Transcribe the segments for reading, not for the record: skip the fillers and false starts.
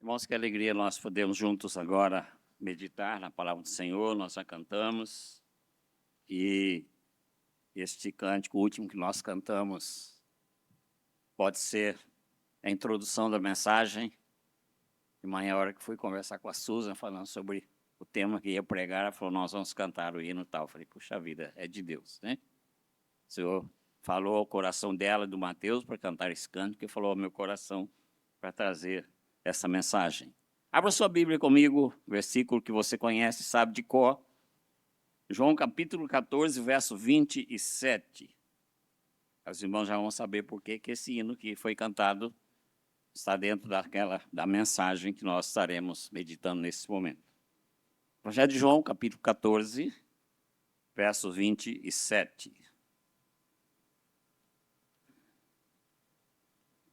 Irmãos, que alegria nós podemos juntos agora meditar na palavra do Senhor. Nós já cantamos e este cântico último que nós cantamos pode ser a introdução da mensagem. De manhã, a hora que fui conversar com a Susan, falando sobre o tema que ia pregar, ela falou, nós vamos cantar o hino e tal. Eu falei, puxa vida, é de Deus, né? O Senhor falou ao coração dela, do Mateus, para cantar esse cântico, e falou ao meu coração para trazer essa mensagem. Abra sua Bíblia comigo, versículo que você conhece, sabe de cor. João capítulo 14, verso 27. Os irmãos já vão saber por que esse hino que foi cantado está dentro da mensagem que nós estaremos meditando nesse momento. Evangelho de João, capítulo 14, verso 27.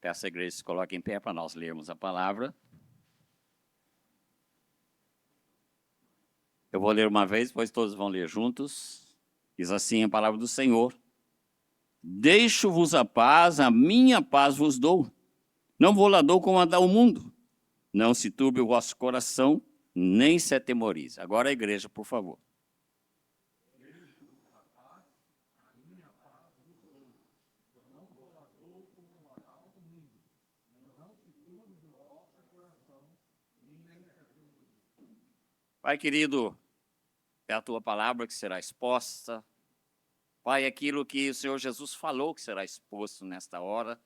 Peço à igreja que se coloque em pé para nós lermos a palavra. Eu vou ler uma vez, depois todos vão ler juntos. Diz assim a palavra do Senhor. Deixo-vos a minha paz vos dou. Não vou lá dou como a dá o mundo. Não se turbe o vosso coração, nem se atemorize. Agora a igreja, por favor. Pai querido, é a tua palavra que será exposta. Pai, aquilo que o Senhor Jesus falou que será exposto nesta hora.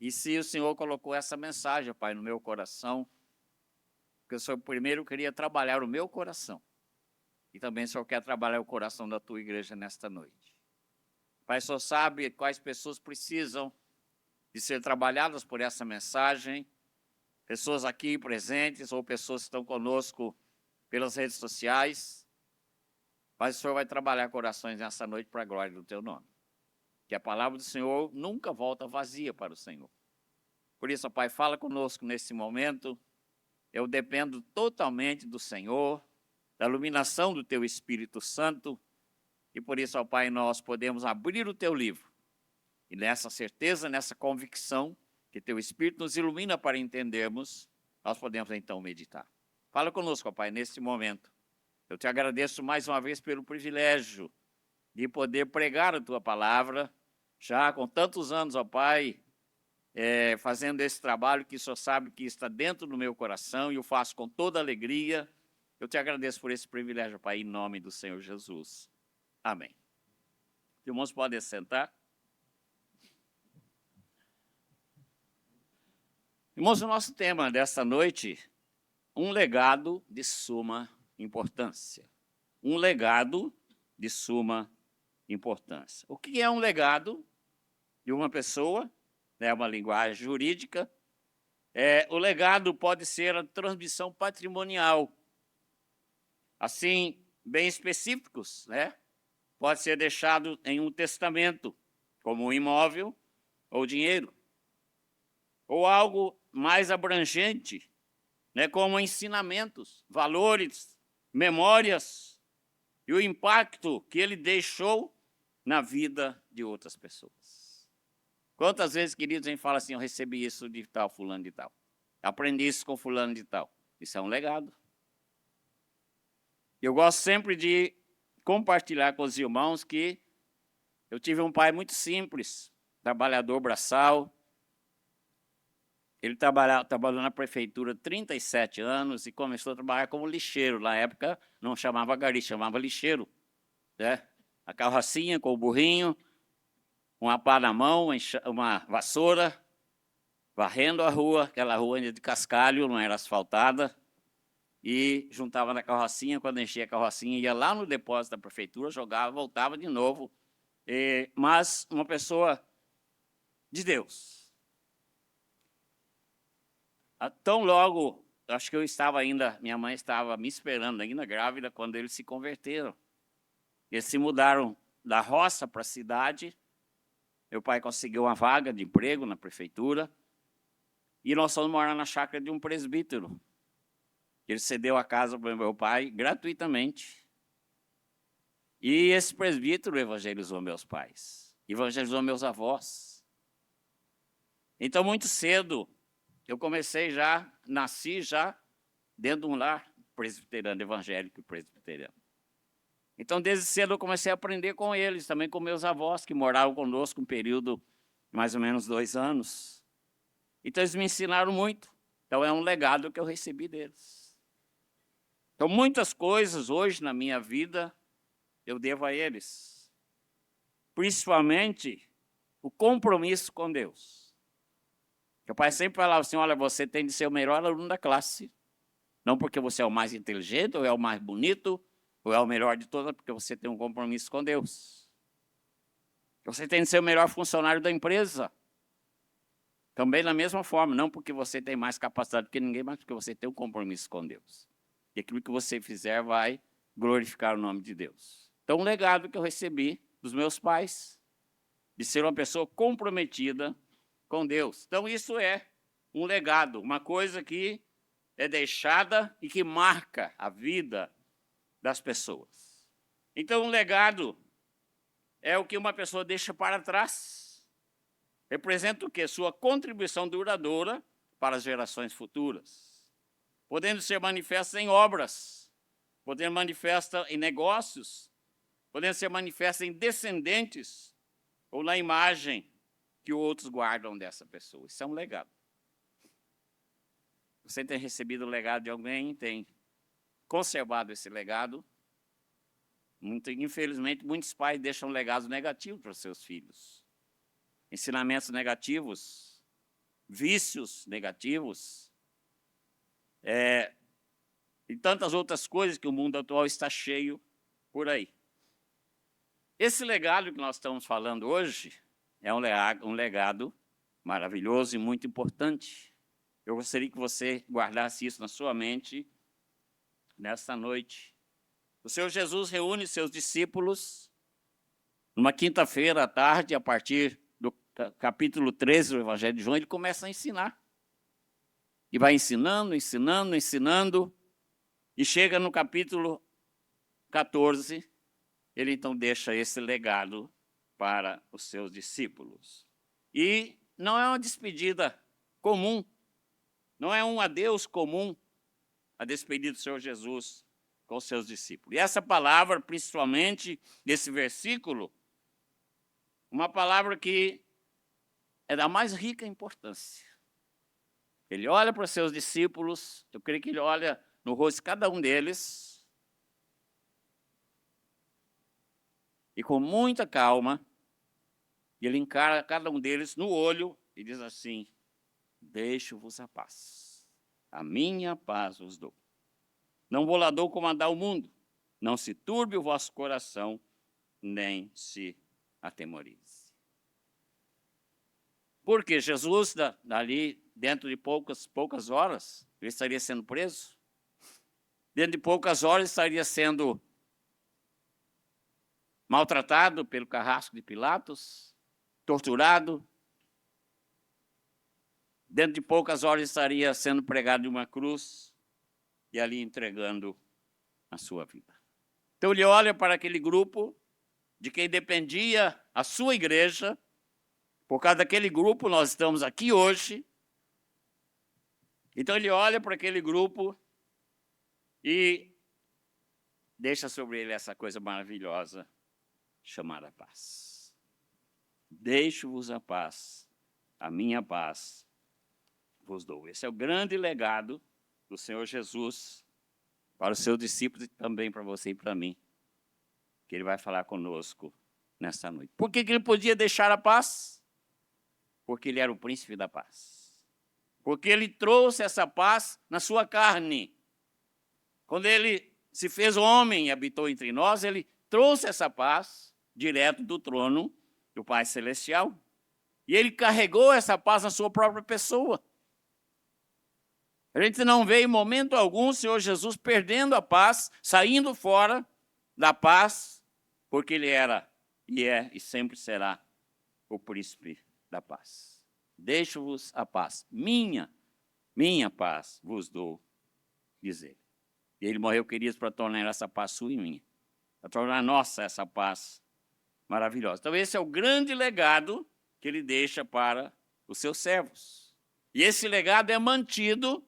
E se o Senhor colocou essa mensagem, Pai, no meu coração, porque o Senhor primeiro queria trabalhar o meu coração. E também o Senhor quer trabalhar o coração da tua igreja nesta noite. Pai, o Senhor sabe quais pessoas precisam de ser trabalhadas por essa mensagem. Pessoas aqui presentes ou pessoas que estão conosco pelas redes sociais. Mas o Senhor vai trabalhar corações nessa noite para a glória do teu nome. Que a palavra do Senhor nunca volta vazia para o Senhor. Por isso, ó Pai, fala conosco nesse momento. Eu dependo totalmente do Senhor, da iluminação do teu Espírito Santo. E por isso, ó Pai, nós podemos abrir o teu livro. E nessa certeza, nessa convicção, que teu Espírito nos ilumina para entendermos, nós podemos então meditar. Fala conosco, ó Pai, nesse momento. Eu te agradeço mais uma vez pelo privilégio de poder pregar a tua palavra, já com tantos anos, ó Pai, fazendo esse trabalho que o Senhor sabe que está dentro do meu coração e eu faço com toda alegria. Eu te agradeço por esse privilégio, ó Pai, em nome do Senhor Jesus. Amém. Os irmãos podem sentar. Irmãos, o nosso tema desta noite, um legado de suma importância. Um legado de suma importância. O que é um legado de uma pessoa? É uma linguagem jurídica. O legado pode ser a transmissão patrimonial. Assim, bem específicos, né? Pode ser deixado em um testamento, como um imóvel ou dinheiro. Ou algo mais abrangente, né, como ensinamentos, valores, memórias e o impacto que ele deixou na vida de outras pessoas. Quantas vezes, queridos, a gente fala assim, eu recebi isso de tal, fulano de tal. Aprendi isso com fulano de tal. Isso é um legado. Eu gosto sempre de compartilhar com os irmãos que eu tive um pai muito simples, trabalhador braçal. Ele trabalhou na prefeitura 37 anos e começou a trabalhar como lixeiro. Na época não chamava gari, chamava lixeiro. Né? A carrocinha com o burrinho, uma pá na mão, uma vassoura, varrendo a rua, aquela rua ainda de cascalho, não era asfaltada, e juntava na carrocinha, quando enchia a carrocinha, ia lá no depósito da prefeitura, jogava, voltava de novo. Mas uma pessoa de Deus. Tão logo, acho que eu estava ainda, minha mãe estava me esperando ainda grávida quando eles se converteram. Eles se mudaram da roça para a cidade. Meu pai conseguiu uma vaga de emprego na prefeitura. E nós fomos morar na chácara de um presbítero. Ele cedeu a casa para o meu pai gratuitamente. E esse presbítero evangelizou meus pais, evangelizou meus avós. Então, muito cedo, eu nasci já dentro de um lar presbiteriano, evangélico e presbiteriano. Então, desde cedo eu comecei a aprender com eles, também com meus avós, que moravam conosco um período de mais ou menos 2 anos. Então, eles me ensinaram muito. Então, é um legado que eu recebi deles. Então, muitas coisas hoje na minha vida eu devo a eles. Principalmente o compromisso com Deus. Meu pai sempre falava assim, olha, você tem de ser o melhor aluno da classe. Não porque você é o mais inteligente, ou é o mais bonito, ou é o melhor de todas, porque você tem um compromisso com Deus. Você tem de ser o melhor funcionário da empresa. Também da mesma forma, não porque você tem mais capacidade que ninguém, mas porque você tem um compromisso com Deus. E aquilo que você fizer vai glorificar o nome de Deus. Então, um legado que eu recebi dos meus pais, de ser uma pessoa comprometida com Deus. Então, isso é um legado, uma coisa que é deixada e que marca a vida das pessoas. Então, um legado é o que uma pessoa deixa para trás. Representa o quê? Sua contribuição duradoura para as gerações futuras. Podendo ser manifesta em obras, podendo manifesta em negócios, podendo ser manifesta em descendentes ou na imagem que outros guardam dessa pessoa. Isso é um legado. Você tem recebido o legado de alguém, tem conservado esse legado. Infelizmente, muitos pais deixam legados negativos para os seus filhos. Ensinamentos negativos, vícios negativos, e tantas outras coisas que o mundo atual está cheio por aí. Esse legado que nós estamos falando hoje é um legado maravilhoso e muito importante. Eu gostaria que você guardasse isso na sua mente nesta noite. O Senhor Jesus reúne seus discípulos numa quinta-feira à tarde, a partir do capítulo 13 do Evangelho de João, ele começa a ensinar. E vai ensinando, ensinando, ensinando, e chega no capítulo 14, ele então deixa esse legado para os seus discípulos. E não é uma despedida comum, não é um adeus comum a despedida do Senhor Jesus com os seus discípulos. E essa palavra, principalmente nesse versículo, uma palavra que é da mais rica importância. Ele olha para os seus discípulos, eu creio que ele olha no rosto de cada um deles, e com muita calma, ele encara cada um deles no olho e diz assim, deixo-vos a paz, a minha paz vos dou. Não vou lá dou comandar o mundo, não se turbe o vosso coração, nem se atemorize. Porque Jesus, dali, dentro de poucas horas, ele estaria sendo preso. Dentro de poucas horas, estaria sendo maltratado pelo carrasco de Pilatos, torturado. Dentro de poucas horas, estaria sendo pregado em uma cruz e ali entregando a sua vida. Então, ele olha para aquele grupo de quem dependia a sua igreja. Por causa daquele grupo, nós estamos aqui hoje. Então, ele olha para aquele grupo e deixa sobre ele essa coisa maravilhosa chamada paz. Deixo-vos a paz, a minha paz vos dou. Esse é o grande legado do Senhor Jesus para os seus discípulos e também para você e para mim, que ele vai falar conosco nesta noite. Por que ele podia deixar a paz? Porque ele era o príncipe da paz. Porque ele trouxe essa paz na sua carne. Quando ele se fez homem e habitou entre nós, ele trouxe essa paz direto do trono do Pai Celestial. E ele carregou essa paz na sua própria pessoa. A gente não vê em momento algum o Senhor Jesus perdendo a paz, saindo fora da paz, porque ele era, e é, e sempre será o príncipe da paz. Deixo-vos a paz, minha paz vos dou, diz ele. E ele morreu, queridos, para tornar essa paz sua e minha, para tornar nossa essa paz maravilhosa. Então esse é o grande legado que ele deixa para os seus servos. E esse legado é mantido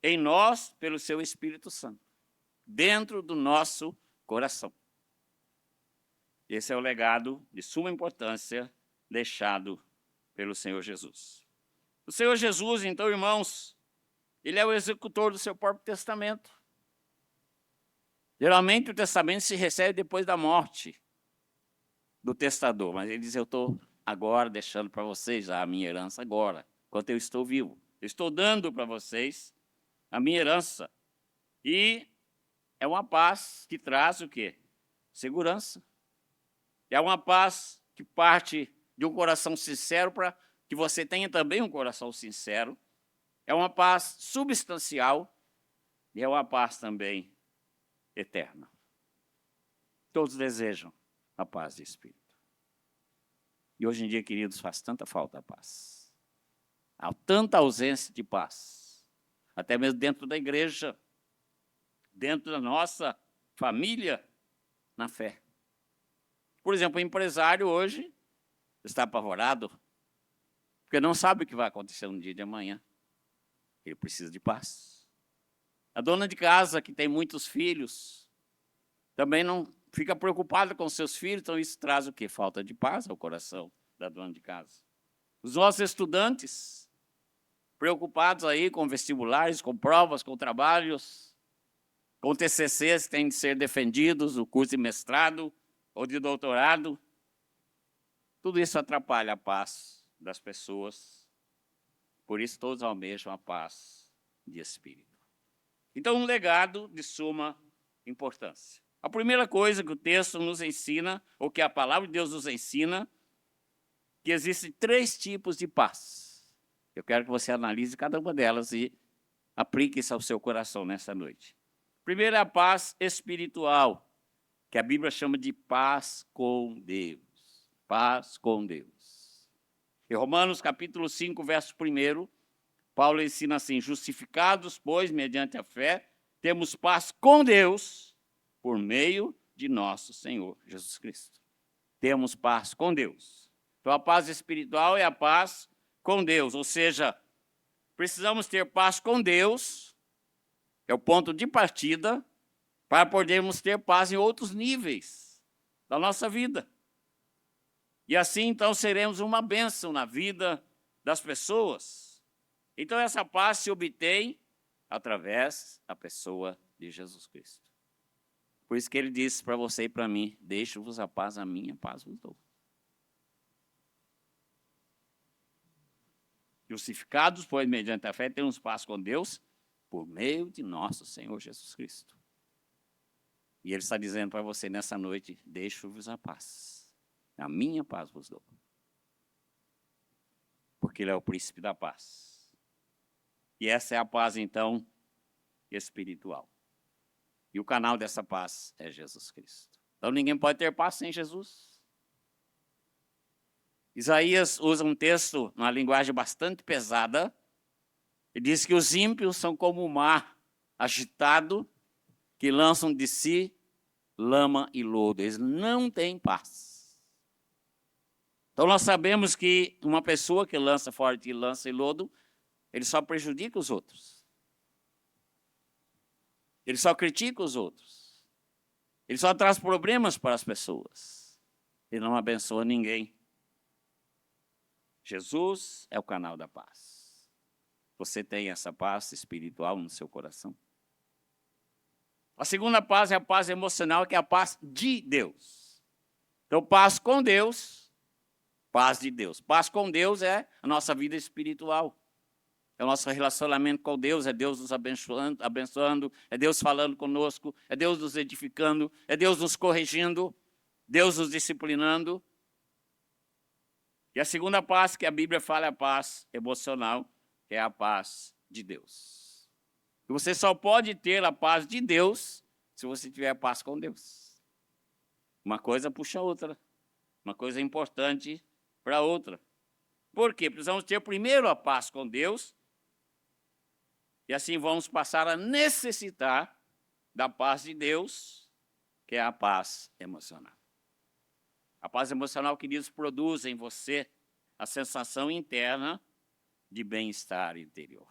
em nós pelo seu Espírito Santo, dentro do nosso coração. Esse é o legado de suma importância deixado pelo Senhor Jesus. O Senhor Jesus, então, irmãos, ele é o executor do seu próprio testamento. Geralmente o testamento se recebe depois da morte do testador, mas ele diz, eu estou agora deixando para vocês a minha herança agora, enquanto eu estou vivo. Eu estou dando para vocês a minha herança. E é uma paz que traz o quê? Segurança. É uma paz que parte de um coração sincero para que você tenha também um coração sincero. É uma paz substancial e é uma paz também eterna. Todos desejam a paz de espírito. E hoje em dia, queridos, faz tanta falta a paz. Há tanta ausência de paz. Até mesmo dentro da igreja, dentro da nossa família, na fé. Por exemplo, o empresário hoje está apavorado, porque não sabe o que vai acontecer no dia de amanhã. Ele precisa de paz. A dona de casa, que tem muitos filhos, também não fica preocupada com seus filhos, então isso traz o quê? Falta de paz ao coração da dona de casa. Os nossos estudantes, preocupados aí com vestibulares, com provas, com trabalhos, com TCCs que têm de ser defendidos, o curso de mestrado ou de doutorado. Tudo isso atrapalha a paz das pessoas. Por isso todos almejam a paz de espírito. Então, um legado de suma importância. A primeira coisa que o texto nos ensina, ou que a palavra de Deus nos ensina, que existem 3 tipos de paz. Eu quero que você analise cada uma delas e aplique isso ao seu coração nessa noite. Primeiro é a paz espiritual, que a Bíblia chama de paz com Deus. Paz com Deus. Em Romanos capítulo 5, verso 1, Paulo ensina assim, justificados, pois, mediante a fé, temos paz com Deus, por meio de nosso Senhor Jesus Cristo. Temos paz com Deus. Então, a paz espiritual é a paz com Deus, ou seja, precisamos ter paz com Deus, é o ponto de partida, para podermos ter paz em outros níveis da nossa vida. E assim, então, seremos uma bênção na vida das pessoas. Então, essa paz se obtém através da pessoa de Jesus Cristo. Por isso que ele disse para você e para mim, deixo-vos a minha paz vos dou. Justificados, pois, mediante a fé, temos paz com Deus, por meio de nosso Senhor Jesus Cristo. E ele está dizendo para você nessa noite, deixo-vos a minha paz vos dou. Porque ele é o príncipe da paz. E essa é a paz, então, espiritual. E o canal dessa paz é Jesus Cristo. Então ninguém pode ter paz sem Jesus. Isaías usa um texto, numa linguagem bastante pesada, e diz que os ímpios são como o mar agitado, que lançam de si lama e lodo. Eles não têm paz. Então nós sabemos que uma pessoa que lança fora de lança e lodo, ele só prejudica os outros. Ele só critica os outros. Ele só traz problemas para as pessoas. Ele não abençoa ninguém. Jesus é o canal da paz. Você tem essa paz espiritual no seu coração? A segunda paz é a paz emocional, que é a paz de Deus. Então, paz com Deus, paz de Deus. Paz com Deus é a nossa vida espiritual. É o nosso relacionamento com Deus, é Deus nos abençoando, é Deus falando conosco, é Deus nos edificando, é Deus nos corrigindo, Deus nos disciplinando. E a segunda paz que a Bíblia fala é a paz emocional, que é a paz de Deus. E você só pode ter a paz de Deus se você tiver paz com Deus. Uma coisa puxa a outra. Uma coisa importante para a outra. Por quê? Precisamos ter primeiro a paz com Deus, e assim vamos passar a necessitar da paz de Deus, que é a paz emocional. A paz emocional, queridos, produz em você a sensação interna de bem-estar interior.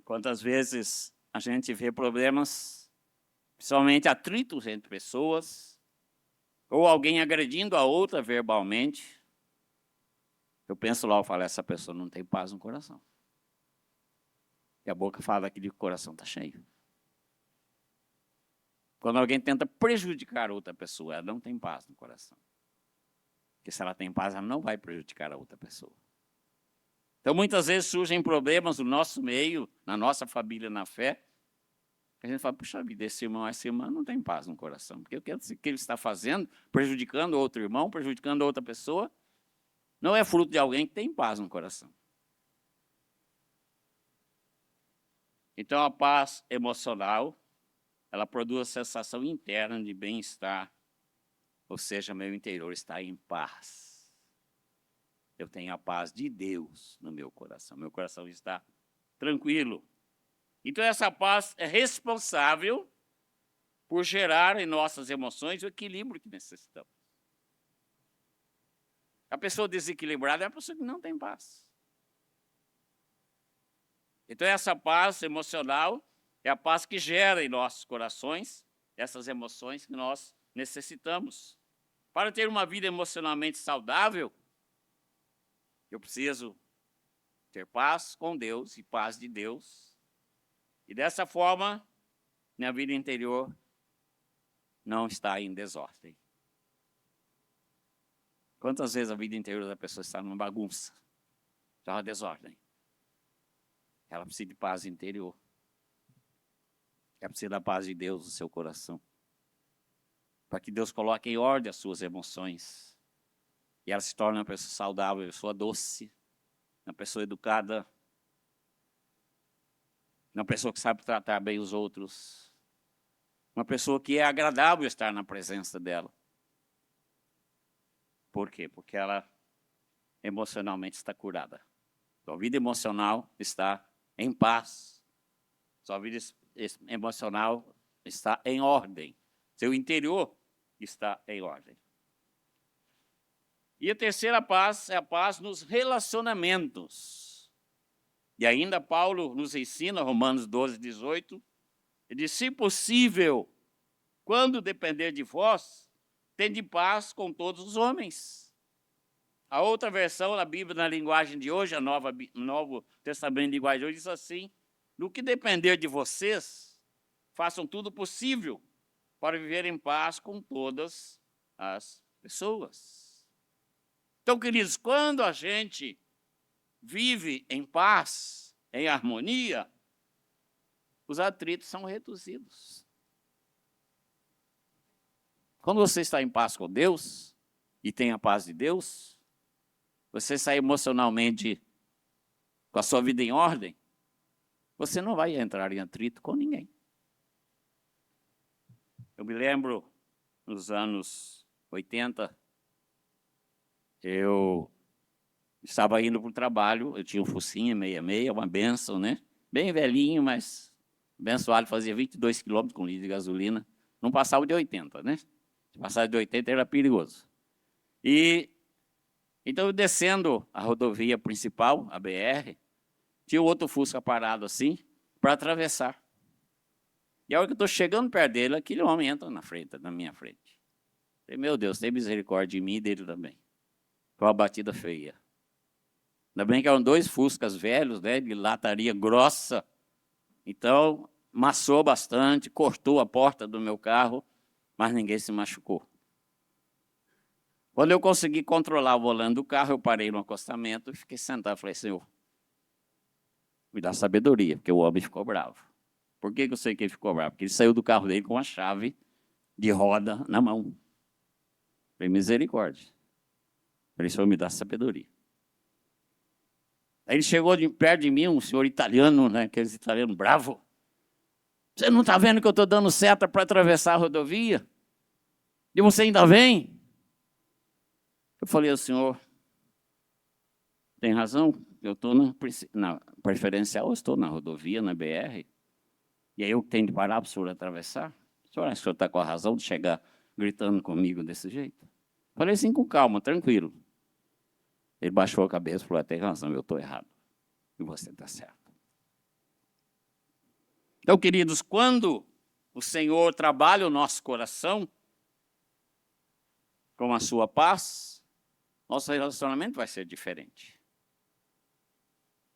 Quantas vezes a gente vê problemas, principalmente atritos entre pessoas, ou alguém agredindo a outra verbalmente, eu penso logo, falo, essa pessoa não tem paz no coração. E a boca fala que o coração está cheio. Quando alguém tenta prejudicar outra pessoa, ela não tem paz no coração. Porque se ela tem paz, ela não vai prejudicar a outra pessoa. Então, muitas vezes surgem problemas no nosso meio, na nossa família, na fé, que a gente fala, puxa vida, esse irmão, essa irmã não tem paz no coração. Porque o que ele está fazendo, prejudicando outro irmão, prejudicando outra pessoa, não é fruto de alguém que tem paz no coração. Então, a paz emocional, ela produz a sensação interna de bem-estar, ou seja, meu interior está em paz. Eu tenho a paz de Deus no meu coração está tranquilo. Então, essa paz é responsável por gerar em nossas emoções o equilíbrio que necessitamos. A pessoa desequilibrada é a pessoa que não tem paz. Então, essa paz emocional é a paz que gera em nossos corações essas emoções que nós necessitamos. Para ter uma vida emocionalmente saudável, eu preciso ter paz com Deus e paz de Deus. E dessa forma, minha vida interior não está em desordem. Quantas vezes a vida interior da pessoa está numa bagunça? Está uma desordem. Ela precisa de paz interior. Ela precisa da paz de Deus no seu coração. Para que Deus coloque em ordem as suas emoções. E ela se torne uma pessoa saudável, uma pessoa doce, uma pessoa educada, uma pessoa que sabe tratar bem os outros, uma pessoa que é agradável estar na presença dela. Por quê? Porque ela emocionalmente está curada. Sua vida emocional está em paz. Sua vida emocional está em ordem. Seu interior está em ordem. E a terceira paz é a paz nos relacionamentos. E ainda Paulo nos ensina, Romanos 12, 18, ele diz, se possível, quando depender de vós, tende paz com todos os homens. A outra versão da Bíblia, na linguagem de hoje, Novo Testamento de linguagem de hoje, diz assim, no que depender de vocês, façam tudo possível para viver em paz com todas as pessoas. Então, queridos, quando a gente vive em paz, em harmonia, os atritos são reduzidos. Quando você está em paz com Deus, e tem a paz de Deus, você está emocionalmente com a sua vida em ordem, você não vai entrar em atrito com ninguém. Eu me lembro, nos anos 80, eu estava indo para o trabalho, eu tinha um Fusquinha 66, uma Benção, né? Bem velhinho, mas abençoado, fazia 22 quilômetros com litro de gasolina, não passava de 80, né? Se passasse de 80 era perigoso. E então, eu descendo a rodovia principal, a BR, tinha outro Fusca parado assim, para atravessar. E a hora que eu estou chegando perto dele, aquele homem entra na minha frente. Falei, meu Deus, tem misericórdia de mim e dele também. Foi uma batida feia. Ainda bem que eram dois Fuscas velhos, né, de lataria grossa. Então, amassou bastante, cortou a porta do meu carro, mas ninguém se machucou. Quando eu consegui controlar o volante do carro, eu parei no acostamento e fiquei sentado. Falei, Senhor, me dá sabedoria, porque o homem ficou bravo. Por que eu sei que ele ficou bravo? Porque ele saiu do carro dele com a chave de roda na mão. Falei, misericórdia. Falei, Senhor, me dá sabedoria. Aí ele chegou perto de mim, um senhor italiano, né, aqueles italianos bravos. Você não está vendo que eu estou dando seta para atravessar a rodovia? E você ainda vem? Eu falei, o senhor tem razão, eu estou na preferencial, eu estou na rodovia, na BR, e aí eu tenho de parar para o senhor atravessar? O senhor acha que o senhor está com a razão de chegar gritando comigo desse jeito? Falei assim com calma, tranquilo. Ele baixou a cabeça e falou, tem razão, eu estou errado. E você está certo. Então, queridos, quando o Senhor trabalha o nosso coração com a sua paz, nosso relacionamento vai ser diferente.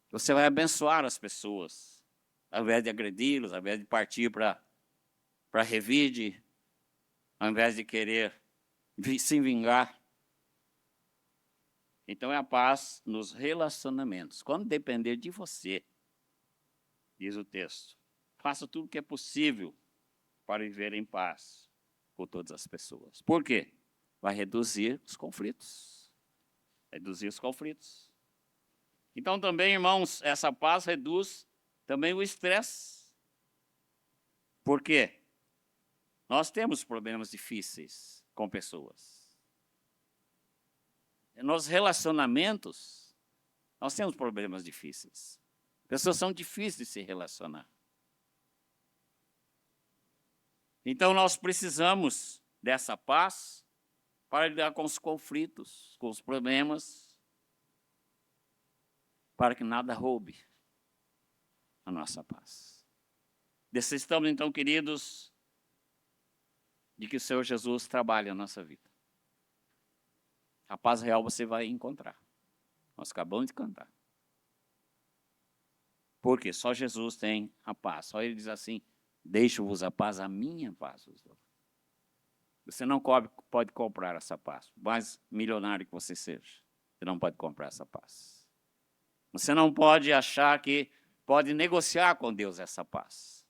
Você vai abençoar as pessoas, ao invés de agredi-los, ao invés de partir para revide, ao invés de querer se vingar. Então é a paz nos relacionamentos. Quando depender de você, diz o texto, faça tudo o que é possível para viver em paz com todas as pessoas. Por quê? Vai reduzir os conflitos. Reduzir os conflitos. Então também, irmãos, essa paz reduz também o estresse. Por quê? Nós temos problemas difíceis com pessoas. Nos relacionamentos, nós temos problemas difíceis. Pessoas são difíceis de se relacionar. Então nós precisamos dessa paz para lidar com os conflitos, com os problemas, para que nada roube a nossa paz. Necessitamos então, queridos, de que o Senhor Jesus trabalhe a nossa vida. A paz real você vai encontrar. Nós acabamos de cantar. Porque só Jesus tem a paz. Só Ele diz assim, deixo-vos a paz, a minha paz vos dou. Você não pode comprar essa paz. Por mais milionário que você seja, você não pode comprar essa paz. Você não pode achar que pode negociar com Deus essa paz.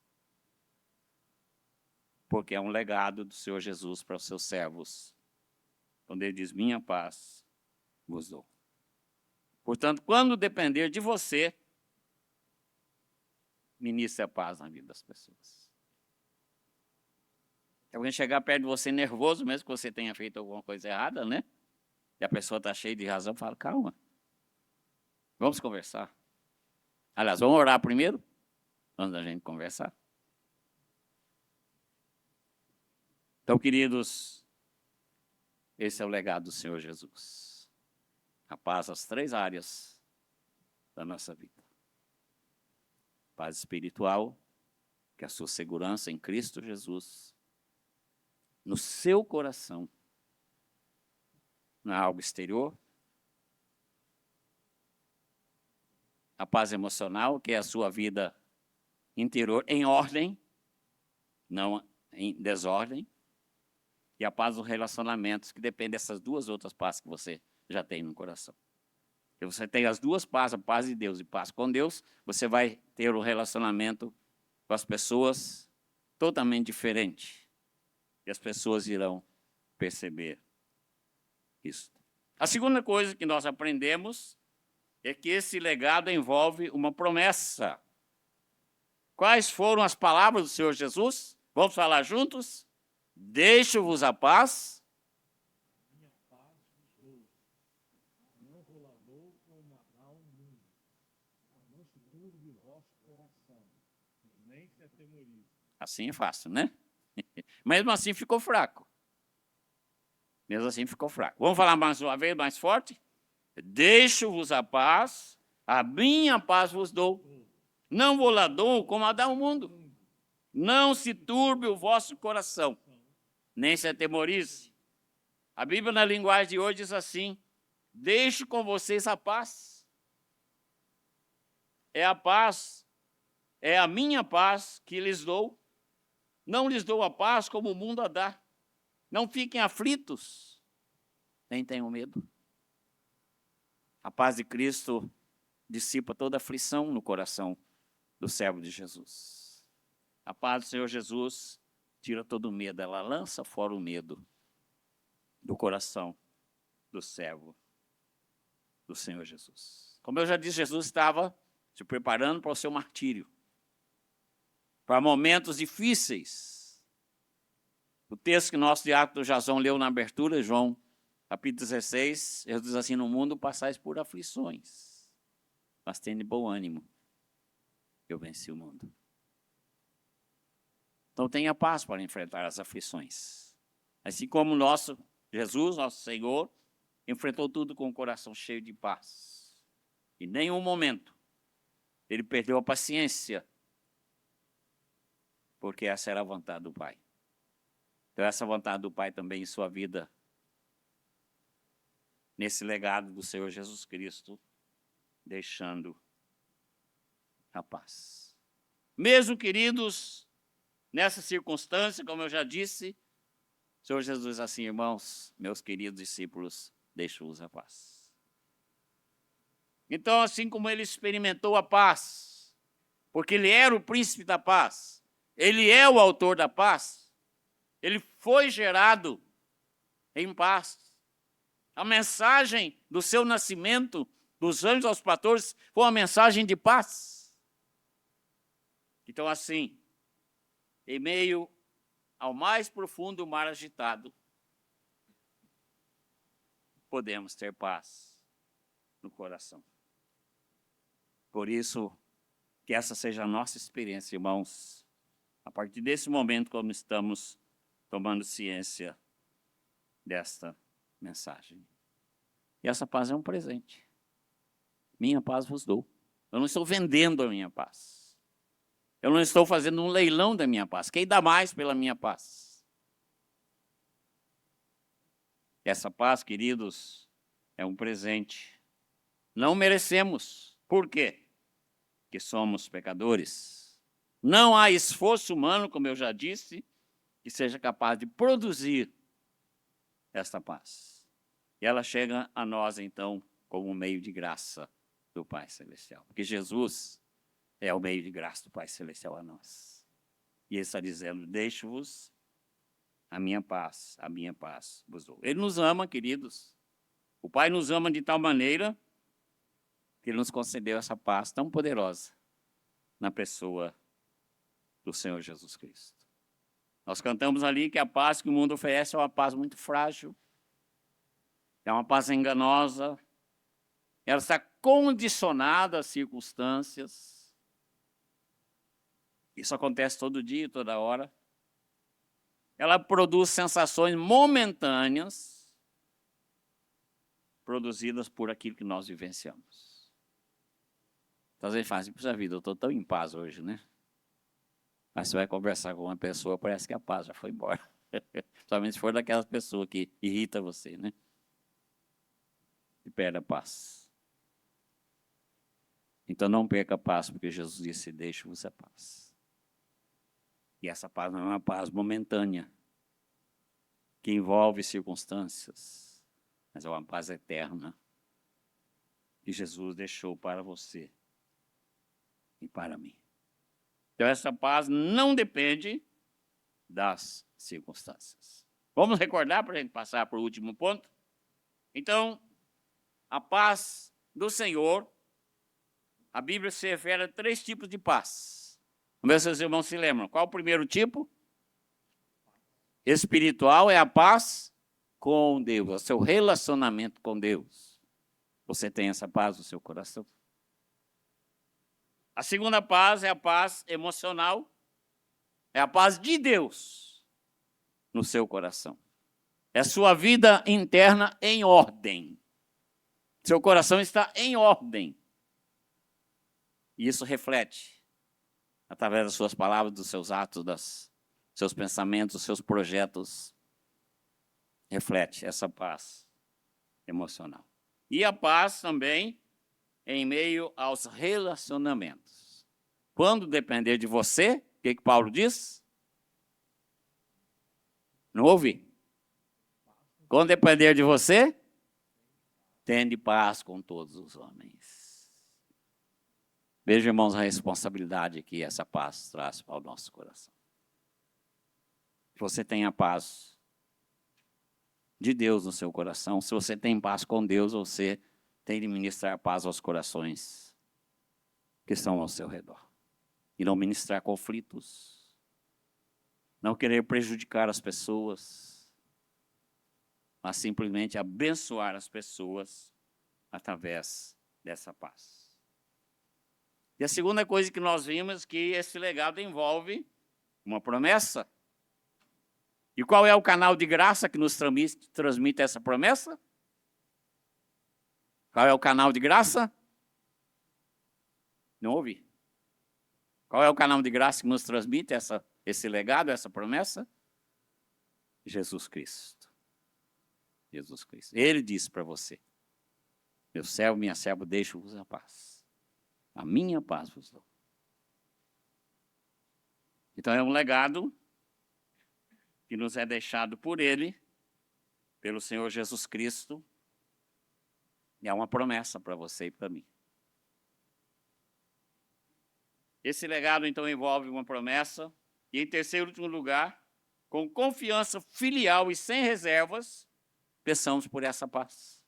Porque é um legado do Senhor Jesus para os seus servos. Quando Ele diz, minha paz vos dou. Portanto, quando depender de você, ministre a paz na vida das pessoas. Se alguém chegar perto de você nervoso, mesmo que você tenha feito alguma coisa errada, né? E a pessoa está cheia de razão, fala, calma. Vamos conversar. Aliás, vamos orar primeiro, antes da gente conversar. Então, queridos, esse é o legado do Senhor Jesus. A paz nas 3 áreas da nossa vida. Paz espiritual, que é a sua segurança em Cristo Jesus, no seu coração, não é algo exterior. A paz emocional, que é a sua vida interior em ordem, não em desordem. E a paz dos relacionamentos, que depende dessas 2 outras pazes que você já tem no coração. Se você tem as 2 pazes, a paz de Deus e paz com Deus, você vai ter um relacionamento com as pessoas totalmente diferente. E as pessoas irão perceber isso. A segunda coisa que nós aprendemos é que esse legado envolve uma promessa. Quais foram as palavras do Senhor Jesus? Vamos falar juntos? Deixo-vos a paz. Minha paz vos dou. Não vou lá dou como a dar ao mundo. Não se turbe o vosso coração, nem se atemorize. Assim é fácil, né? Mesmo assim ficou fraco. Mesmo assim ficou fraco. Vamos falar mais uma vez, mais forte? Deixo-vos a minha paz vos dou. Não vou lá dou como a dá ao mundo. Não se turbe o vosso coração, nem se atemorize. A Bíblia, na linguagem de hoje, diz assim, deixo com vocês a paz. É a paz, é a minha paz que lhes dou. Não lhes dou a paz como o mundo a dá. Não fiquem aflitos, nem tenham medo. A paz de Cristo dissipa toda aflição no coração do servo de Jesus. A paz do Senhor Jesus tira todo o medo, ela lança fora o medo do coração do servo do Senhor Jesus. Como eu já disse, Jesus estava se preparando para o seu martírio, para momentos difíceis. O texto que nosso diácono Jason leu na abertura, João capítulo 16, Jesus diz assim, no mundo passais por aflições, mas tende bom ânimo, eu venci o mundo. Então tenha paz para enfrentar as aflições. Assim como nosso Jesus, nosso Senhor, enfrentou tudo com o coração cheio de paz. Em nenhum momento ele perdeu a paciência, porque essa era a vontade do Pai. Então, essa vontade do Pai também em sua vida, nesse legado do Senhor Jesus Cristo, deixando a paz. Mesmo, queridos, nessa circunstância, como eu já disse, o Senhor Jesus assim, irmãos, meus queridos discípulos, deixo-vos a paz. Então, assim como ele experimentou a paz, porque ele era o príncipe da paz, ele é o autor da paz, ele foi gerado em paz. A mensagem do seu nascimento, dos anjos aos pastores, foi uma mensagem de paz. Então, assim, em meio ao mais profundo mar agitado, podemos ter paz no coração. Por isso, que essa seja a nossa experiência, irmãos, a partir desse momento, como estamos tomando ciência desta mensagem. E essa paz é um presente. Minha paz vos dou. Eu não estou vendendo a minha paz. Eu não estou fazendo um leilão da minha paz. Quem dá mais pela minha paz? Essa paz, queridos, é um presente. Não merecemos. Por quê? Porque somos pecadores. Não há esforço humano, como eu já disse, que seja capaz de produzir esta paz. E ela chega a nós, então, como um meio de graça do Pai Celestial. Porque Jesus é o meio de graça do Pai Celestial a nós. E ele está dizendo, deixo-vos a minha paz vos dou. Ele nos ama, queridos. O Pai nos ama de tal maneira que ele nos concedeu essa paz tão poderosa na pessoa do Senhor Jesus Cristo. Nós cantamos ali que a paz que o mundo oferece é uma paz muito frágil, é uma paz enganosa, ela está condicionada às circunstâncias. Isso acontece todo dia, toda hora. Ela produz sensações momentâneas, produzidas por aquilo que nós vivenciamos. Então, às vezes fala assim, puxa vida, eu estou tão em paz hoje, né? Mas você vai conversar com uma pessoa, parece que a paz já foi embora. Principalmente se for daquelas pessoas que irritam você, né? E perde a paz. Então não perca a paz, porque Jesus disse, deixe-vos a paz. E essa paz não é uma paz momentânea, que envolve circunstâncias, mas é uma paz eterna, que Jesus deixou para você e para mim. Então essa paz não depende das circunstâncias. Vamos recordar para a gente passar para o último ponto? Então, a paz do Senhor, a Bíblia se refere a 3 tipos de paz. Vamos ver se os irmãos se lembram. Qual o primeiro tipo? Espiritual é a paz com Deus, é o seu relacionamento com Deus. Você tem essa paz no seu coração? A segunda paz é a paz emocional, é a paz de Deus no seu coração. É a sua vida interna em ordem. Seu coração está em ordem. E isso reflete, através das suas palavras, dos seus atos, dos seus pensamentos, dos seus projetos, reflete essa paz emocional. E a paz também em meio aos relacionamentos. Quando depender de você, o que Paulo diz? Não ouvi? Quando depender de você, tende paz com todos os homens. Veja, irmãos, a responsabilidade que essa paz traz para o nosso coração. Se você tem a paz de Deus no seu coração, se você tem paz com Deus, você tem de ministrar paz aos corações que estão ao seu redor. E não ministrar conflitos, não querer prejudicar as pessoas, mas simplesmente abençoar as pessoas através dessa paz. E a segunda coisa que nós vimos é que esse legado envolve uma promessa. E qual é o canal de graça que nos transmite essa promessa? Qual é o canal de graça? Não ouvi. Qual é o canal de graça que nos transmite esse legado, essa promessa? Jesus Cristo. Jesus Cristo. Ele disse para você: meu servo, minha serva, deixo-vos a paz. A minha paz vos dou. Então é um legado que nos é deixado por Ele, pelo Senhor Jesus Cristo, e é uma promessa para você e para mim. Esse legado, então, envolve uma promessa, e em terceiro e último lugar, com confiança filial e sem reservas, peçamos por essa paz.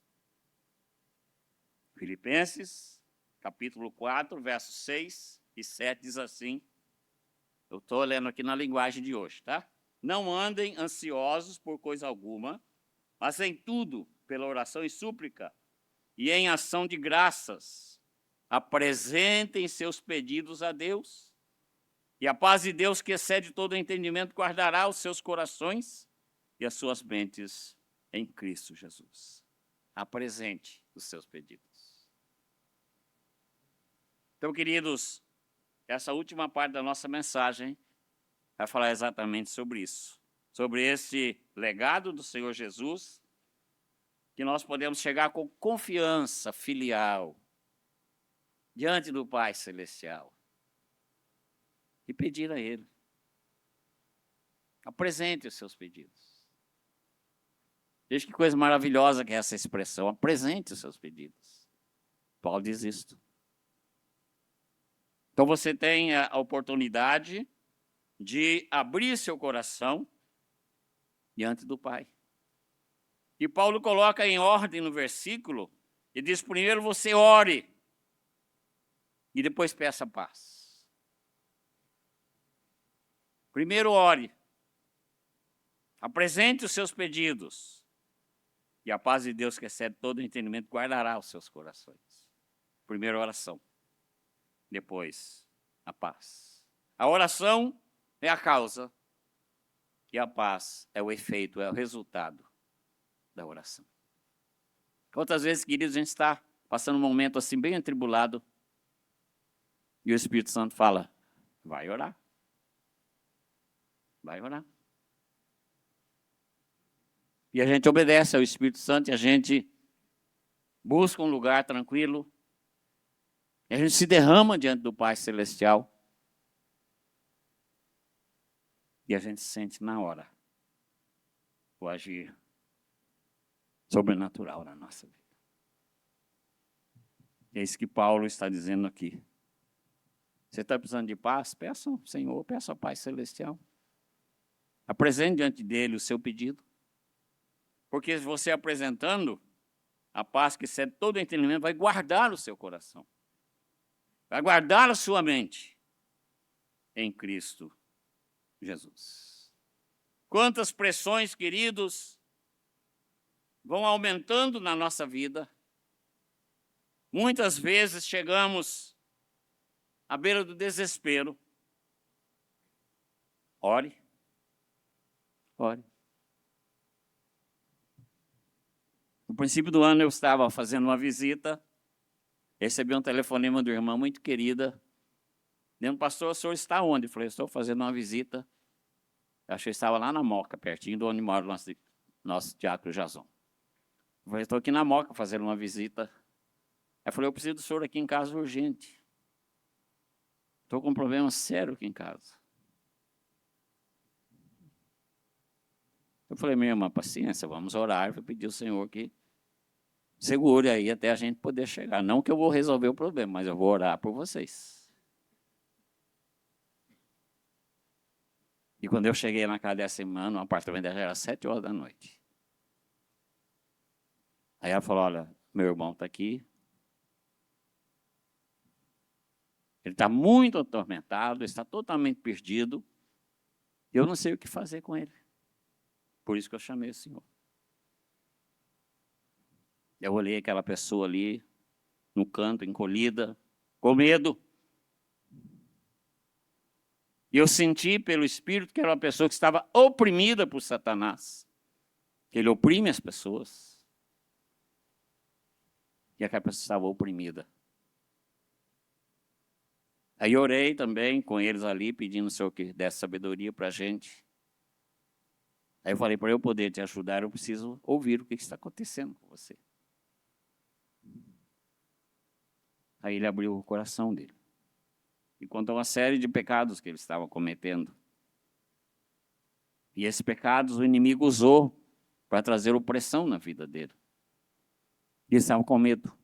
Filipenses, capítulo 4, versos 6 e 7, diz assim, eu estou lendo aqui na linguagem de hoje, tá? Não andem ansiosos por coisa alguma, mas em tudo, pela oração e súplica, e em ação de graças, apresentem seus pedidos a Deus, e a paz de Deus, que excede todo entendimento, guardará os seus corações e as suas mentes em Cristo Jesus. Apresente os seus pedidos. Então, queridos, essa última parte da nossa mensagem vai falar exatamente sobre isso, sobre esse legado do Senhor Jesus, que nós podemos chegar com confiança filial diante do Pai Celestial e pedir a Ele. Apresente os seus pedidos. Veja que coisa maravilhosa que é essa expressão, apresente os seus pedidos. Paulo diz isto. Então você tem a oportunidade de abrir seu coração diante do Pai. E Paulo coloca em ordem no versículo e diz: primeiro você ore e depois peça paz. Primeiro ore, apresente os seus pedidos e a paz de Deus, que excede todo entendimento, guardará os seus corações. Primeiro oração, depois a paz. A oração é a causa e a paz é o efeito, é o resultado da oração. Quantas vezes, queridos, a gente está passando um momento assim bem atribulado e o Espírito Santo fala: vai orar. Vai orar. E a gente obedece ao Espírito Santo e a gente busca um lugar tranquilo. E a gente se derrama diante do Pai Celestial. E a gente sente na hora o agir sobrenatural na nossa vida. É isso que Paulo está dizendo aqui. Você está precisando de paz? Peça ao Senhor, peça ao Pai Celestial. Apresente diante dele o seu pedido. Porque você apresentando, a paz que excede todo entendimento vai guardar o seu coração. Vai guardar a sua mente em Cristo Jesus. Quantas pressões, queridos, vão aumentando na nossa vida. Muitas vezes chegamos à beira do desespero. Ore. Ore. No princípio do ano eu estava fazendo uma visita, recebi um telefonema de uma irmã muito querida, dizendo: pastor, o senhor está onde? Eu falei: estou fazendo uma visita. Eu achei que estava lá na Moca, pertinho de onde mora o nosso Teatro Jason. Eu falei: estou aqui na Moca fazendo uma visita. Eu falei: eu preciso do senhor aqui em casa urgente. Estou com um problema sério aqui em casa. Eu falei: minha irmã, paciência, vamos orar. Eu vou pedir ao Senhor que segure aí até a gente poder chegar. Não que eu vou resolver o problema, mas eu vou orar por vocês. E quando eu cheguei na casa dessa irmã, no apartamento dela, já era 7 horas da noite. Aí ela falou: olha, meu irmão está aqui. Ele está muito atormentado, está totalmente perdido. Eu não sei o que fazer com ele. Por isso que eu chamei o senhor. Eu olhei aquela pessoa ali, no canto, encolhida, com medo. E eu senti pelo Espírito que era uma pessoa que estava oprimida por Satanás. Que ele oprime as pessoas. e aquela pessoa estava oprimida. Aí orei também com eles ali, pedindo ao Senhor que desse sabedoria para a gente. Aí eu falei, para eu poder te ajudar, eu preciso ouvir o que está acontecendo com você. Aí ele abriu o coração dele e contou uma série de pecados que ele estava cometendo. E esses pecados o inimigo usou para trazer opressão na vida dele. E ele estava com medo.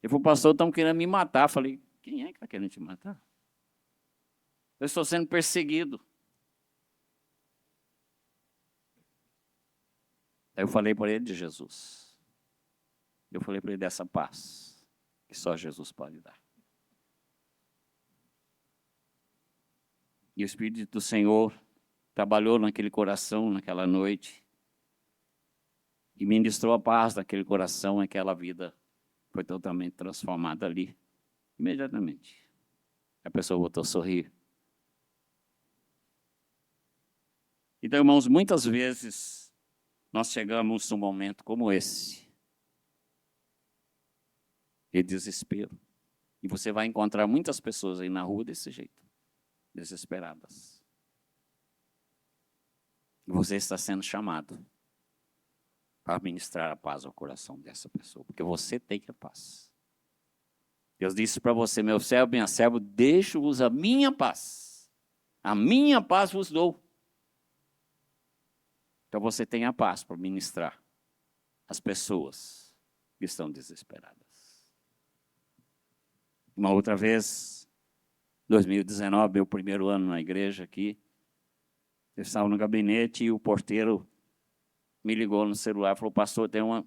Ele falou, pastor, estão querendo me matar. Eu falei, quem é que está querendo te matar? Eu estou sendo perseguido. Aí eu falei para ele de Jesus. Eu falei para ele dessa paz que só Jesus pode dar. E o Espírito do Senhor trabalhou naquele coração, naquela noite, e ministrou a paz naquele coração, aquela vida foi totalmente transformada ali, imediatamente. A pessoa voltou a sorrir. Então, irmãos, muitas vezes nós chegamos num momento como esse, de desespero. E você vai encontrar muitas pessoas aí na rua desse jeito, desesperadas. E você está sendo chamado para ministrar a paz ao coração dessa pessoa, porque você tem a paz. Deus disse para você, meu servo, minha serva, deixo-vos a minha paz vos dou. Então você tem a paz para ministrar as pessoas que estão desesperadas. Uma outra vez, 2019, meu primeiro ano na igreja aqui, eu estava no gabinete e o porteiro me ligou no celular e falou, pastor, tem uma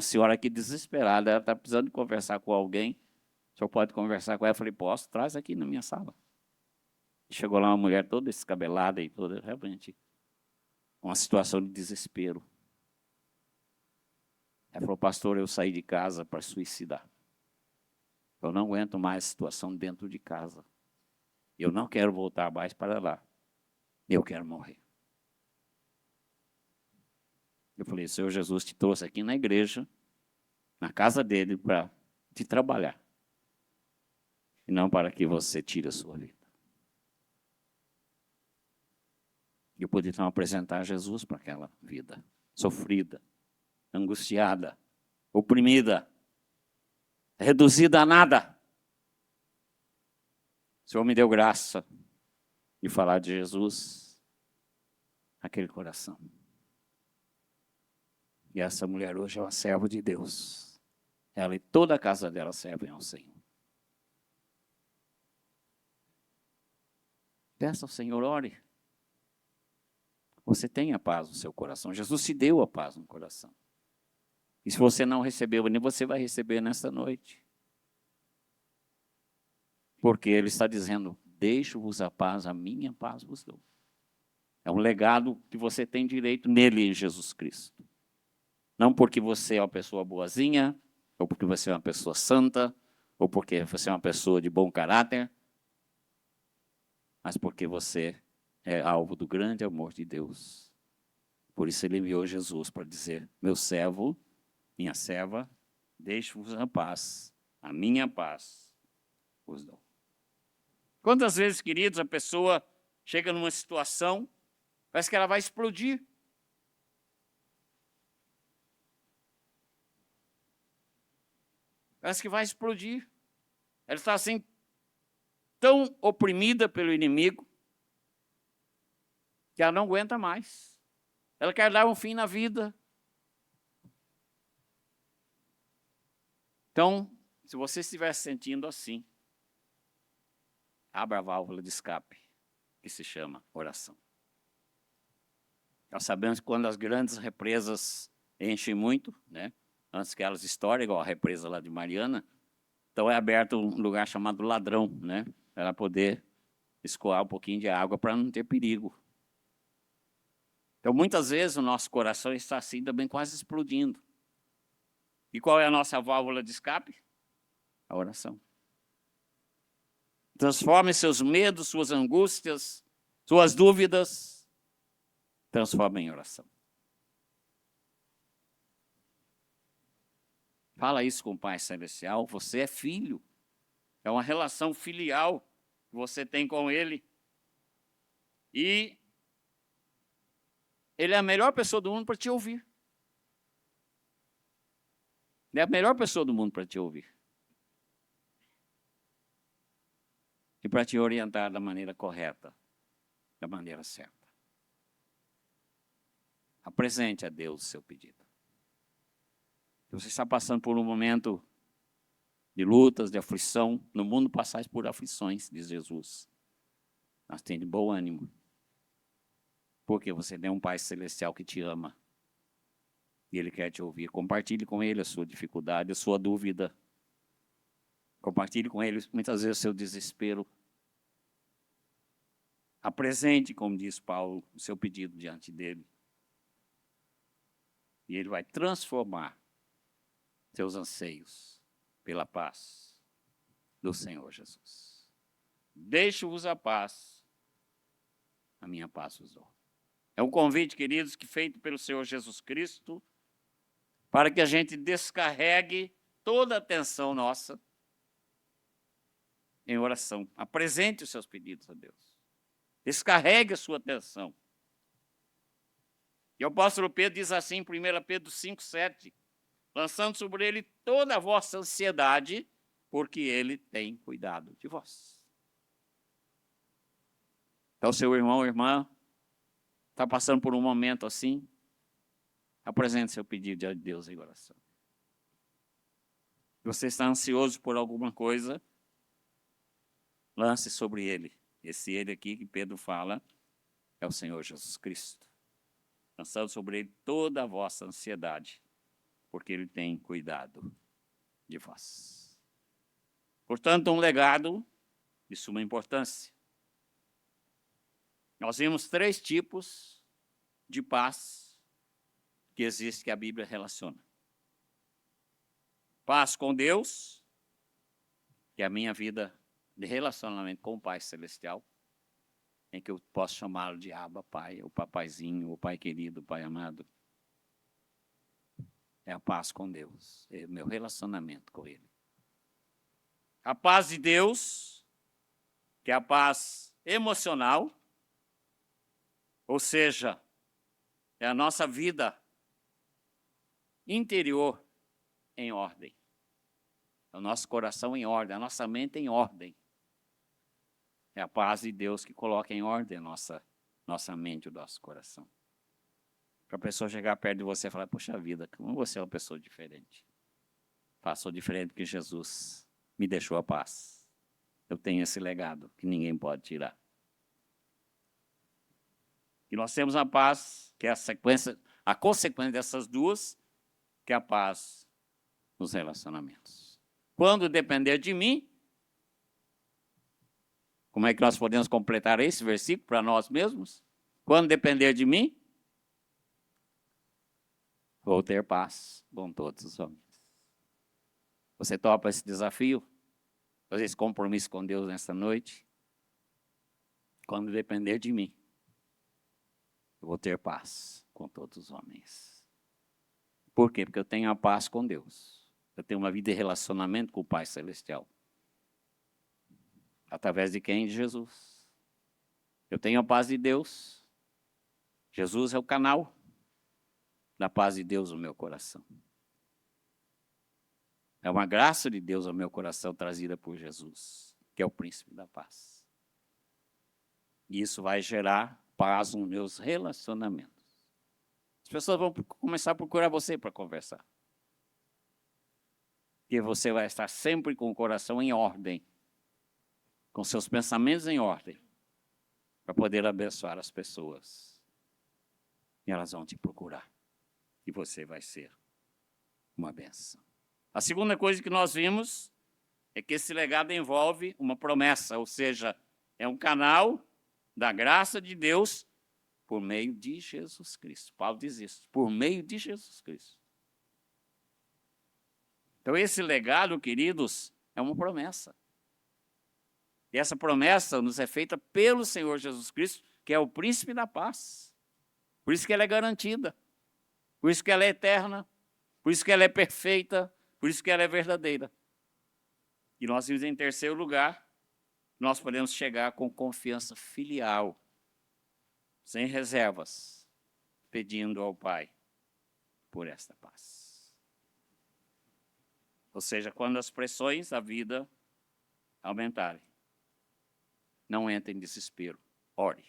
senhora aqui desesperada, ela está precisando de conversar com alguém, o senhor pode conversar com ela? Eu falei, posso, traz aqui na minha sala. E chegou lá uma mulher toda descabelada e toda, realmente, uma situação de desespero. Ela falou, pastor, eu saí de casa para suicidar. Eu não aguento mais a situação dentro de casa. Eu não quero voltar mais para lá. Eu quero morrer. Eu falei, Senhor Jesus te trouxe aqui na igreja, na casa dele, para te trabalhar. E não para que você tire a sua vida. Eu pude então apresentar Jesus para aquela vida sofrida, angustiada, oprimida, reduzida a nada. O Senhor me deu graça de falar de Jesus naquele coração. E essa mulher hoje é uma serva de Deus. Ela e toda a casa dela servem ao Senhor. Peça ao Senhor, ore. Você tem a paz no seu coração. Jesus te deu a paz no coração. E se você não recebeu, nem você vai receber nesta noite. Porque Ele está dizendo, deixo-vos a paz, a minha paz vos dou. É um legado que você tem direito nele, em Jesus Cristo. Não porque você é uma pessoa boazinha, ou porque você é uma pessoa santa, ou porque você é uma pessoa de bom caráter, mas porque você é alvo do grande amor de Deus. Por isso Ele enviou Jesus para dizer, meu servo, minha serva, deixo-vos a paz, a minha paz vos dou. Quantas vezes, queridos, a pessoa chega numa situação, parece que ela vai explodir. Parece que vai explodir. Ela está assim, tão oprimida pelo inimigo, que ela não aguenta mais. Ela quer dar um fim na vida. Então, se você estiver se sentindo assim, abra a válvula de escape, que se chama oração. Nós sabemos que quando as grandes represas enchem muito, né? Antes que elas estourem, igual a represa lá de Mariana, então é aberto um lugar chamado Ladrão, né? Para poder escoar um pouquinho de água para não ter perigo. Então, muitas vezes, o nosso coração está assim, também quase explodindo. E qual é a nossa válvula de escape? A oração. Transforme seus medos, suas angústias, suas dúvidas, transforme em oração. Fala isso com o Pai Celestial. Você é filho. É uma relação filial que você tem com Ele. E Ele é a melhor pessoa do mundo para te ouvir. Ele é a melhor pessoa do mundo para te ouvir. E para te orientar da maneira correta, da maneira certa. Apresente a Deus o seu pedido. Se você está passando por um momento de lutas, de aflição, no mundo passais por aflições, diz Jesus. Mas tenha de bom ânimo. Porque você tem um Pai Celestial que te ama. E Ele quer te ouvir. Compartilhe com Ele a sua dificuldade, a sua dúvida. Compartilhe com Ele, muitas vezes, o seu desespero. Apresente, como diz Paulo, o seu pedido diante dEle. E Ele vai transformar seus anseios pela paz do Senhor Jesus. Deixo-vos a paz, a minha paz vos dou. É um convite, queridos, que feito pelo Senhor Jesus Cristo, para que a gente descarregue toda a tensão nossa em oração. Apresente os seus pedidos a Deus. Descarregue a sua tensão. E o apóstolo Pedro diz assim em 1 Pedro 5,7, lançando sobre ele toda a vossa ansiedade, porque ele tem cuidado de vós. Então, seu irmão ou irmã está passando por um momento assim, apresente seu pedido diante de Deus em oração. Você está ansioso por alguma coisa, lance sobre ele. Esse ele aqui que Pedro fala é o Senhor Jesus Cristo. Lançando sobre ele toda a vossa ansiedade, porque ele tem cuidado de vós. Portanto, um legado de suma importância. Nós vimos 3 tipos de paz que existe, que a Bíblia relaciona. Paz com Deus, que é a minha vida de relacionamento com o Pai Celestial, em que eu posso chamá-lo de Abba, Pai, o papaizinho, o Pai querido, o Pai amado. É a paz com Deus, é o meu relacionamento com Ele. A paz de Deus, que é a paz emocional, ou seja, é a nossa vida interior em ordem. É o nosso coração em ordem, a nossa mente em ordem. É a paz de Deus que coloca em ordem a nossa mente e o nosso coração. Para a pessoa chegar perto de você e falar, poxa vida, como você é uma pessoa diferente. Sou diferente porque Jesus me deixou a paz. Eu tenho esse legado que ninguém pode tirar. E nós temos a paz, que é a consequência dessas duas, que é a paz nos relacionamentos. Quando depender de mim, como é que nós podemos completar esse versículo para nós mesmos? Quando depender de mim, vou ter paz com todos os homens. Você topa esse desafio? Fazer esse compromisso com Deus nesta noite? Quando depender de mim, eu vou ter paz com todos os homens. Por quê? Porque eu tenho a paz com Deus. Eu tenho uma vida de relacionamento com o Pai Celestial. Através de quem? De Jesus. Eu tenho a paz de Deus. Jesus é o canal da paz de Deus no meu coração. É uma graça de Deus ao meu coração trazida por Jesus, que é o príncipe da paz. E isso vai gerar paz nos meus relacionamentos. As pessoas vão começar a procurar você para conversar. Porque você vai estar sempre com o coração em ordem, com seus pensamentos em ordem, para poder abençoar as pessoas. E elas vão te procurar. E você vai ser uma bênção. A segunda coisa que nós vimos é que esse legado envolve uma promessa, ou seja, é um canal da graça de Deus por meio de Jesus Cristo. Paulo diz isso, por meio de Jesus Cristo. Então esse legado, queridos, é uma promessa. E essa promessa nos é feita pelo Senhor Jesus Cristo, que é o príncipe da paz. Por isso que ela é garantida, por isso que ela é eterna, por isso que ela é perfeita, Por isso que ela é verdadeira. E nós vimos em terceiro lugar, nós podemos chegar com confiança filial, sem reservas, pedindo ao Pai por esta paz. Ou seja, quando as pressões da vida aumentarem, não entre em desespero. Ore.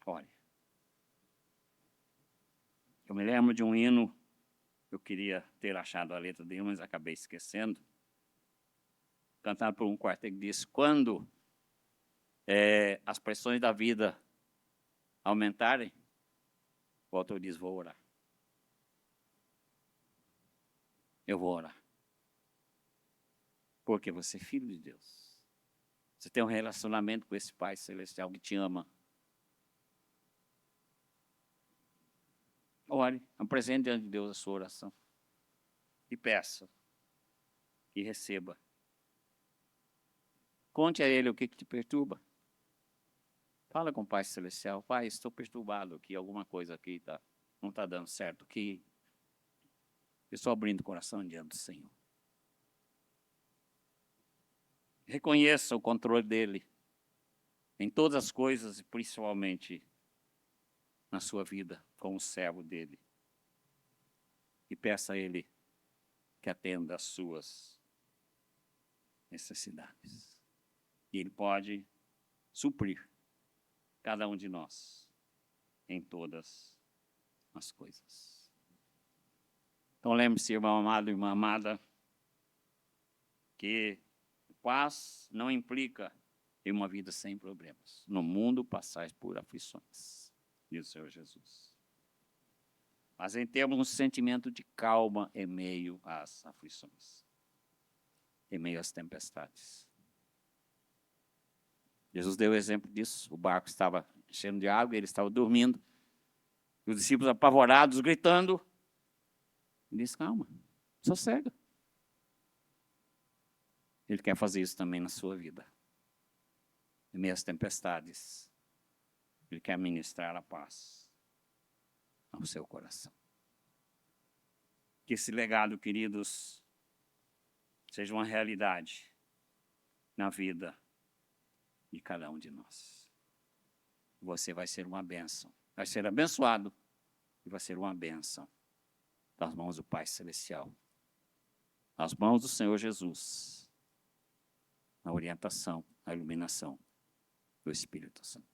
Ore. Eu me lembro de um hino, eu queria ter achado a letra dele, mas acabei esquecendo, cantado por um quarteto que diz: quando as pressões da vida aumentarem, o autor diz: vou orar. Eu vou orar. Porque você é filho de Deus. Você tem um relacionamento com esse Pai Celestial que te ama. Ore, apresente diante de Deus a sua oração. E peça. E receba. Conte a Ele o que te perturba. Fala com o Pai Celestial. Pai, estou perturbado aqui, alguma coisa aqui não está dando certo aqui. Eu estou abrindo o coração diante do Senhor. Reconheça o controle dEle em todas as coisas e principalmente na sua vida como servo dEle. E peça a Ele que atenda às suas necessidades. E Ele pode suprir cada um de nós em todas as coisas. Então lembre-se, irmão amado e irmã amada, que paz não implica em uma vida sem problemas. No mundo passais por aflições, diz o Senhor Jesus. Mas em termos um sentimento de calma em meio às aflições, em meio às tempestades. Jesus deu o exemplo disso. O barco estava cheio de água, ele estava dormindo. E os discípulos apavorados, gritando. Ele disse: calma, sossega. Ele quer fazer isso também na sua vida. Em meio às tempestades, Ele quer ministrar a paz ao seu coração. Que esse legado, queridos, seja uma realidade na vida de cada um de nós. Você vai ser uma bênção. Vai ser abençoado e vai ser uma bênção das mãos do Pai Celestial. Nas mãos do Senhor Jesus. Na orientação, na iluminação do Espírito Santo.